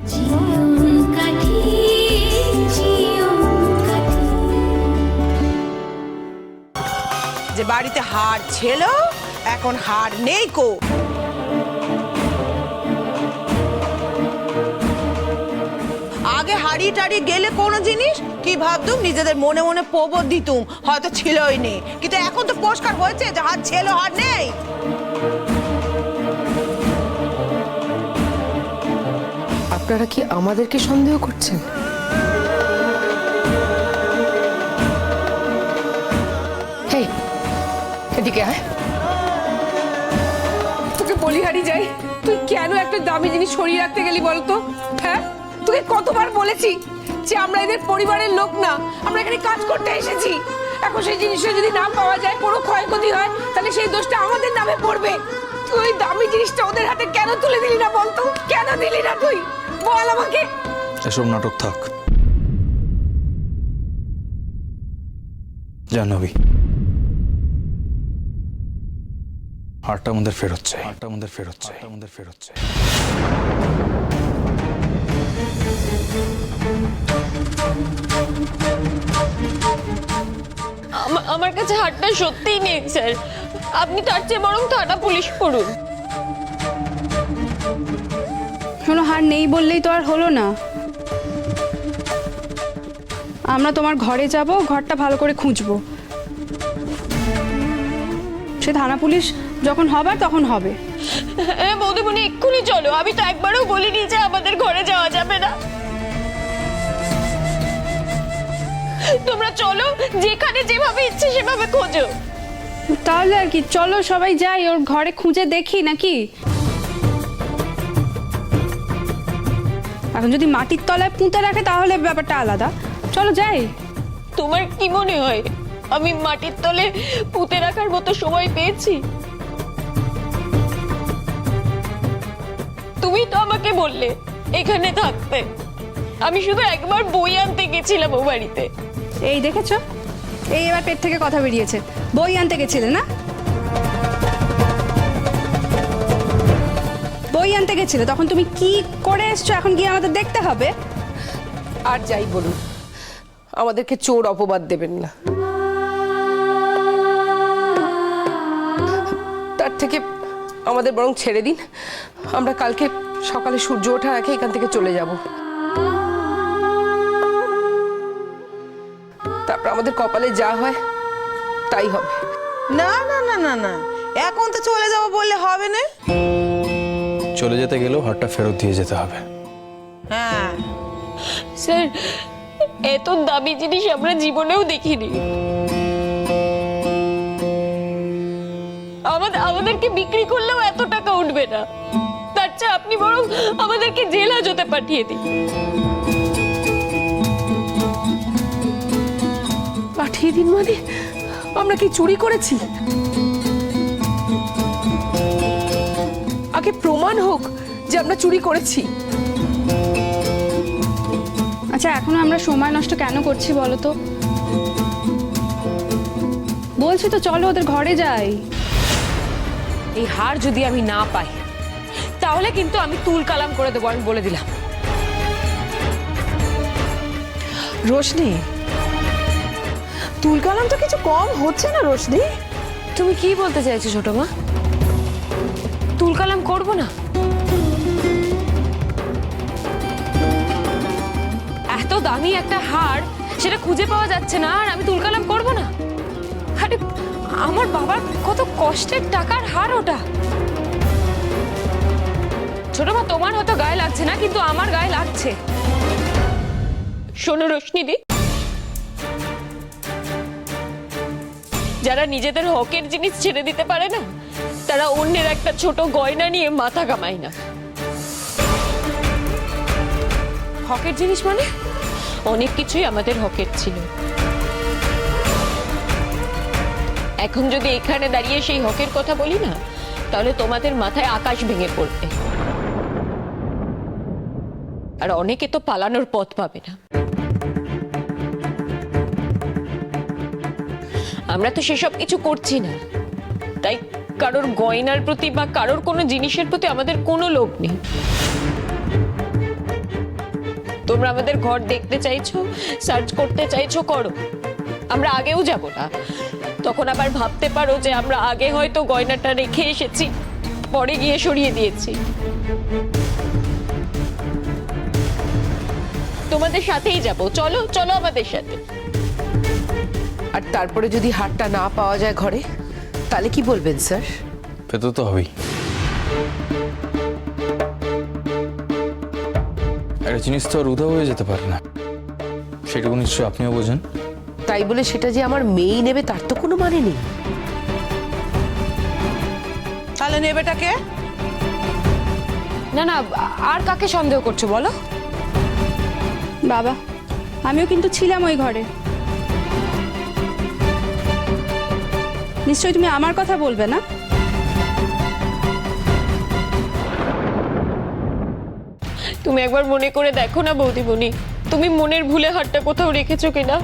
যে বাড়িতে হার ছিল এখন হার নেই কো। আগে হাড়ি টাড়ি গেলে কোনো জিনিস কি ভাবতুম, নিজেদের মনে মনে প্রবোধ দিতুম হয়তো ছিলই নেই, কিন্তু এখন তো পরিষ্কার হয়েছে যে হার ছিল হার নেই। আপনারা কি আমাদেরকে সন্দেহ করছেন? হেই, এদিকে আয়। তোকে বলিহারি যাই, তুই কেন একটা দামি জিনিস সরিয়ে রাখতে গেলি বলতো? হ্যাঁ, তোকে কতবার বলেছি যে আমরা এদের পরিবারের লোক না, আমরা এখানে কাজ করতে এসেছি। এখন সেই জিনিসটা যদি না পাওয়া যায়, কোনো ক্ষয়ক্ষতি হয়, তাহলে সেই দোষটা আমাদের নামে পড়বে। তুই ওই দামি জিনিসটা ওদের হাতে কেন তুলে দিলি না বলতো? কেন দিলি না তুই বল আমাকে। এসব নাটক থাক, জাহ্নবী হারটা আমাদের ফেরোচ্ছে, হারটা আমাদের ফেরোচ্ছে, আমাদের ফেরোচ্ছে। আমার কাছে হারটা সত্যিই নেই স্যার, আপনি তার চেয়ে বরং থানা পুলিশ করুন। শোনো, হার নেই বললেই তো আর হলো না। আমরা তোমার ঘরে যাব, ঘরটা ভালো করে খুঁজবো। সে থানা পুলিশ যখন হবার তখন হবে। হ্যাঁ বৌদিমণি, এক্ষুনি চলো। আমি তো একবারও বলিনি যে আমাদের ঘরে যাওয়া যাবে না। তোমরা চলো, যেখানে যেভাবে ইচ্ছে সেভাবে খোঁজো। তাহলে আর কি, চলো সবাই যাই, ওর ঘরে খুঁজে দেখি নাকি। এখন যদি মাটির তলায় পুঁতে রাখে তাহলে ব্যাপারটা আলাদা। চলো যাই। তোমার কি মনে হয় আমি মাটির তলে পুঁতে রাখার মতো সময় পেয়েছি? তুমি তো আমাকে বললে এখানে থাকতে। আমি শুধু একবার বই আনতে গেছিলাম ও বাড়িতে। এই দেখেছো, এই এবার পেট থেকে কথা বেরিয়েছে। বই আনতে গেছিলে না? বই আনতে গেছিলে, তখন তুমি কি করে এসছো এখন গিয়ে আমাদের দেখতে হবে। আর যাই বলুন, আমাদেরকে চোর অপবাদ দেবেন না। তার থেকে আমাদের বরং ছেড়ে দিন, আমরা কালকে সকালে সূর্য ওঠার আগে এখান থেকে চলে যাব। তারপর আমাদের কপালে যা হয় তাই হবে। না না না না না, এখন তো চলে যাবো বললে হবে না। চলে যেতে গেলেও হারটা ফেরত দিয়ে যেতে হবে। হ্যাঁ স্যার, এত দামি জিনিস আমরা জীবনেও দেখিনি। আমাদেরকে বিক্রি করলেও এত টাকা উঠবে না। তার চেয়ে আপনি বরং আমাদেরকে জেল হাজতে পাঠিয়ে দিন। পাঠিয়ে দিন মানে? আমরা কি চুরি করেছি? আগে প্রমাণ হোক যে আমরা চুরি করেছি। আচ্ছা, এখনো আমরা সময় নষ্ট কেন করছি বলো তো? বলছি তো চলো ওদের ঘরে যাই। এই হার যদি আমি না পাই তাহলে কিন্তু আমি তুল কালাম করে দেবো, আমি বলে দিলাম। রোশনি, তুল কালাম তো কিছু কম হচ্ছে না। রোশনি, তুমি কি বলতে চাইছো ছোট মা? তুল কালাম করবো না? এত দামি একটা হার, সেটা খুঁজে পাওয়া যাচ্ছে না আর আমি তুল কালাম করবো না? আরে আমার বাবার কত কষ্টের টাকার হার ওটা। ছোট মা, তোমার হয়তো গায়ে লাগছে না, কিন্তু আমার গায়ে লাগছে। শোনো রোশনিদি, যারা নিজেদের হকের জিনিস ছেড়ে দিতে পারে না, তারা অন্যের একটা ছোট গয়না নিয়ে মাথা কামায় না। হকের জিনিস মানে? অনেক কিছুই আমাদের হকের ছিল। এখন যদি এখানে দাঁড়িয়ে সেই হকের কথা বলি না, তাহলে তোমাদের মাথায় আকাশ ভেঙে পড়বে। আর অনেকে তো পালানোর পথ পাবে না। আমরা তো সেসব কিছু করছি না, তাই কারোর গয়নার প্রতি বা কারোর কোনো জিনিসের প্রতি আমাদের কোনো লোভ নেই। তোমরা আমাদের ঘর দেখতে চাইছো, সার্চ করতে চাইছো, করো। আমরা আগেও যাব না। তখন আবার ভাবতে পারো যে আমরা আগে হয়তো গয়নাটা রেখে এসেছি, পরে গিয়ে সরিয়ে দিয়েছি। তোমাদের সাথেই যাব, চলো চলো আমাদের সাথে। আর তারপরে যদি হারটা না পাওয়া যায় ঘরে, তাহলে কি বলবেন স্যার? পেতে তো হবেই। একটা জিনিস তো আর উধাও হয়ে যেতে পারে না, সেটুকু নিশ্চয়ই আপনিও বোঝেন। তাই বলে সেটা যে আমার মেয়েই নেবে তার তো কোনো মানে নেই। তাহলে নেবেটাকে? না না, আর কাকে সন্দেহ করছো বলো? বাবা, আমিও কিন্তু ছিলাম ওই ঘরে। নিশ্চয়ই তুমি আমার কথা বলবে না? তুমি একবার মনে করে দেখো না বৌদিমণি, তুমি মনের ভুলে হারটা কোথাও রেখেছো কিনা।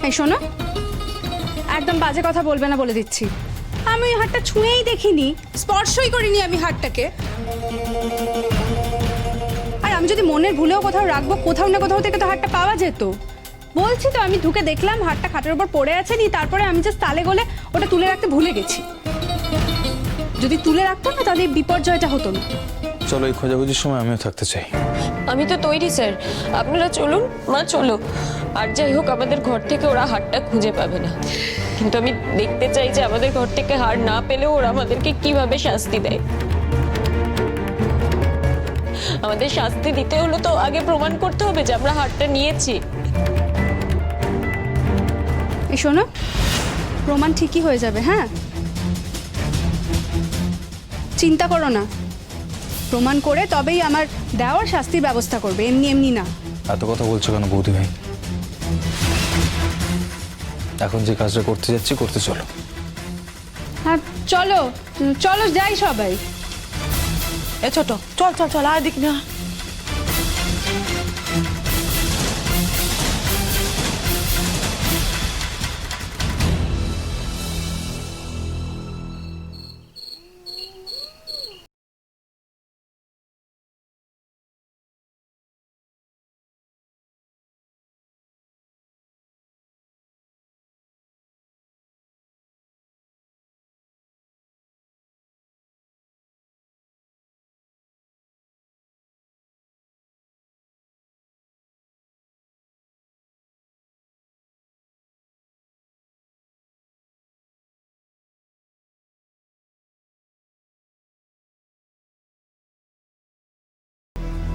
এই শোনো, একদম বাজে কথা বলবে না বলে দিচ্ছি। আমি ওই হাটটা ছুঁয়েই দেখিনি, স্পর্শই করিনি আমি হাটটাকে। আর আমি যদি মনের ভুলেও কোথাও রাখবো, কোথাও না কোথাও থেকে তো হাটটা পাওয়া যেত। বলছি তো, আমি ঢুকে দেখলাম হাটটা খাটের উপর পড়ে আছে, নি তারপরে আমি জাস্ট তালে গলে ওটা তুলে রাখতে ভুলে গেছি। যদি তুলে রাখতো না, তাহলে এই বিপর্যয়টা হতো না। চলো, এই খোঁজাখুঁজির সময় আমিও থাকতে চাই। আমি তো তৈরি স্যার, আপনারা চলুন। মা চলো। আর যাই হোক, আমাদের ঘর থেকে ওরা হারটা খুঁজে পাবে না, কিন্তু আমি দেখতে চাই যে আমাদের ঘর থেকে হার না পেলেও ওরা আমাদেরকে কিভাবে শাস্তি দেয়। আমাদের শাস্তি দিতে হলো তো আগে প্রমাণ করতে হবে যে আমরা হারটা নিয়েছি। এই শোনো, প্রমাণ ঠিকই হয়ে যাবে। হ্যাঁ, চিন্তা করো না, প্রমাণ করে তবেই আমার দেওয়ার শাস্তির ব্যবস্থা করবে, এমনি এমনি না। এত কথা বলছো কেন বৌদি ভাই? এখন যে কাজটা করতে যাচ্ছি করতে চলো। হ্যাঁ চলো, চলো যাই সবাই। এ ছোট, চল চল চল, আর দিক না।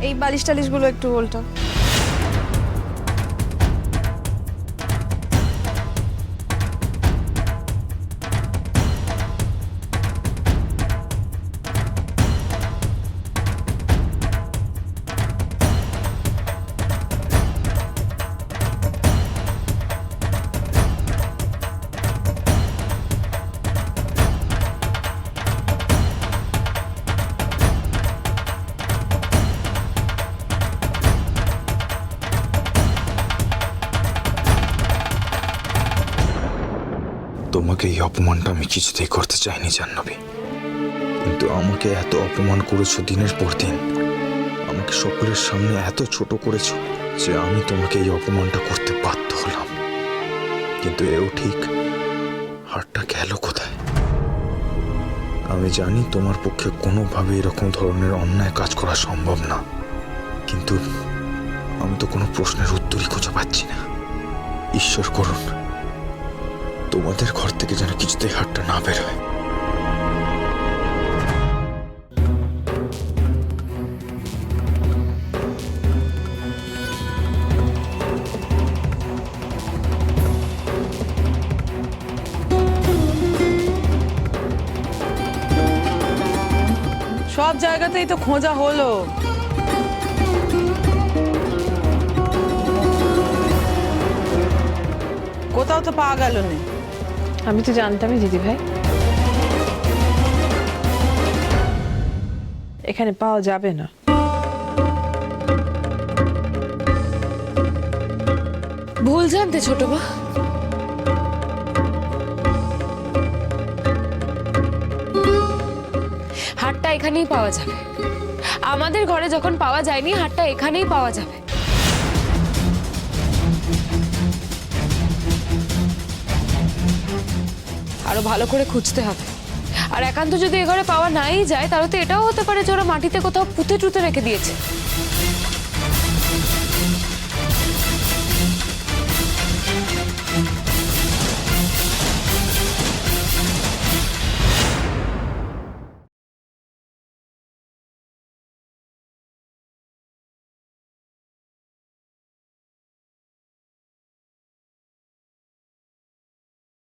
এই বালিশ টালিশগুলো একটু উল্টো। তোমাকে এই অপমানটা আমি কিছুতেই করতে চাইনি জাহ্নবী, কিন্তু আমাকে এত অপমান করেছো দিনের পর দিন, আমাকে সকলের সামনে এত ছোট করেছো যে আমি তোমাকে এই অপমানটা করতে বাধ্য হলাম। কিন্তু এও ঠিক, হারটা গেল কোথায়? আমি জানি তোমার পক্ষে কোনোভাবে এরকম ধরনের অন্যায় কাজ করা সম্ভব না, কিন্তু আমি তো কোনো প্রশ্নের উত্তরই খুঁজে পাচ্ছি না। ঈশ্বর করুন তোমাদের ঘর থেকে যেন কিছুতেই হারটা না বেরোয়। সব জায়গাতেই তো খোঁজা হলো, কোথাও তো পাওয়া গেল না। আমি তো জানতামই দিদি ভাই, এখানে পাওয়া যাবে না। ভুল জানতে ছোট মা। হারটা এখানেই পাওয়া যাবে। আমাদের ঘরে যখন পাওয়া যায়নি, হারটা এখানেই পাওয়া যাবে। আরো ভালো করে খুঁজতে হবে। আর একান্ত যদি এ ঘরে পাওয়া নাই যায়, তাহলে তো এটাও হতে পারে যে ওরা মাটিতে কোথাও পুঁতে টুতে রেখে দিয়েছে।